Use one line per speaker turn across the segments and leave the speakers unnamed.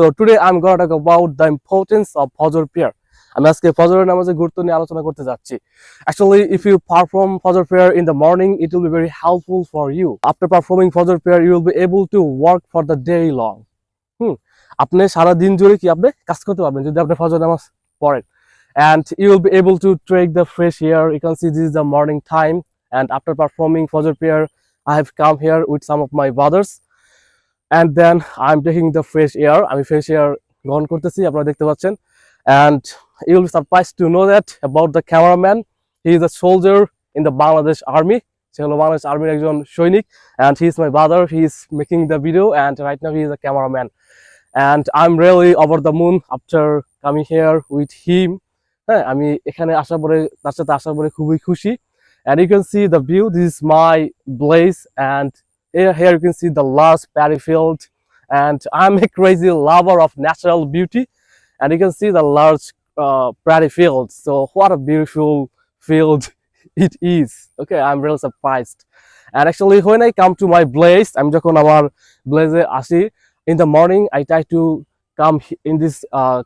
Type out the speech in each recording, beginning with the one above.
So today I'm gonna talk about the importance of Fajr prayer. আমি আজকে ফজরের নামাজের গুরুত্ব নিয়ে আলোচনা করতে যাচ্ছি। Actually, if you perform Fajr prayer in the morning, it will be very helpful for you. After performing Fajr prayer, you will be able to work for the day long. আপনি সারা দিন জুড়ে কি আপনি কাজ করতে পারবেন যদি আপনি ফজর নামাজ পড়েন। And you will be able to take the fresh air. You can see this is the morning time. And after performing Fajr prayer, I have come here with some of my brothers. And then I'm taking the fresh air. আমি fresh air গ্রহণ করতেছি, আপনারা দেখতে পাচ্ছেন। And you will be surprised to know that about the cameraman. He is a soldier in the Bangladesh army. সে হলো বাংলাদেশ আর্মির একজন সৈনিক, and he is my brother. He is making the video, and right now he is a cameraman. And I'm really over the moon after coming here with him. হ্যাঁ, আমি এখানে আসার পরে তার সাথে আসার পরে খুবই খুশি। And you can see the view. This is my place, and here you can see the large paddy field. And I'm a crazy lover of natural beauty. And you can see the large paddy field. So what a beautiful field it is. Okay, I'm really surprised. And actually, when I come to my place, I'm যখন আমার blaze আসি in the morning, I try to come in this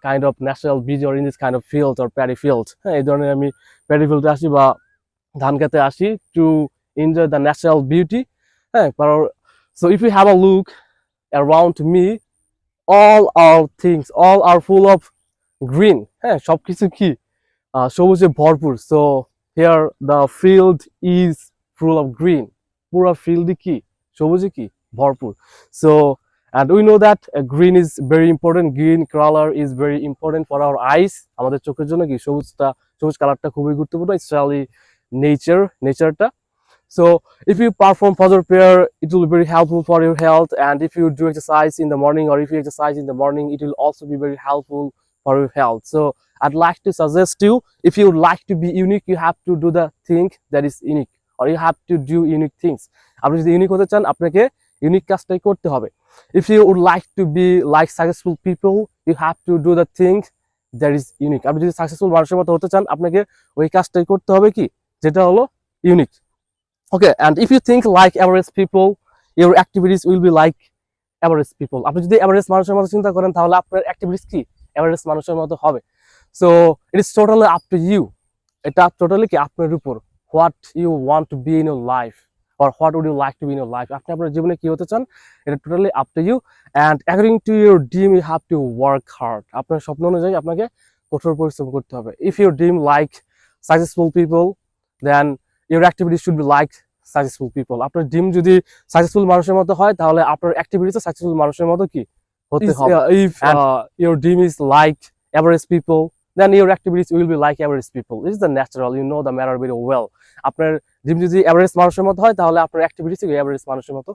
kind of natural beauty or in this kind of field or paddy field. এই ধরনের আমি paddy field আসি বা ধান খেতে আসি to enjoy the natural beauty. So if you have a look around me, all our things, all are full of green. সবকিছু কি সবুজে ভরপুর। So here the field is full of green. পুরো field কি সবুজে কি ভরপুর। So and we know that green is very important. Green color is very important for our eyes. আমাদের চোখের জন্য কি সবুজ কালারটা খুবই গুরুত্বপূর্ণ, especially নেচারটা। So if you perform Fajr prayer, it will be very helpful for your health. And if you do exercise in the morning, or if you exercise in the morning, it will also be very helpful for your health. So I'd like to suggest you, if you would like to be unique, you have to do the thing that is unique, or you have to do unique things. আপনি যদি unique হতে চান, আপনাকে unique কাজটাই করতে হবে। If you would like to be like successful people, you have to do the thing that is unique. আপনি যদি সাকসেসফুল মানুষের মতো হতে চান, আপনাকে ওই কাজটাই করতে হবে কি যেটা হলো unique. Okay, and if you think like average people, your activities will be like average people. আপনি যদি average মানুষের মতো চিন্তা করেন, তাহলে আপনার activities কি average মানুষের মতো হবে। So it is totally up to you. এটা টোটালি কি আপনার উপর, what you want to be in your life, or what would you like to be in your life. আপনি আপনার জীবনে কি হতে চান, এটা totally up to you. And according to your dream, you have to work hard. আপনার স্বপ্ন অনুযায়ী আপনাকে কঠোর পরিশ্রম করতে হবে। If your dream like successful people, then your activities should be like successful people. আপনার ড্রিম যদি সাকসেসফুল মানুষের মতো হয়, তাহলে আপনার অ্যাক্টিভিটিসও সাকসেসফুল মানুষের মতো কি হতে হবে। If your dream is like average people, then your activities will be like average people. This is the natural, you know the matter very well. আপনার ড্রিম যদি এভারেজ মানুষের মতো হয়, তাহলে আপনার অ্যাক্টিভিটিস এভারেজ মানুষের মতো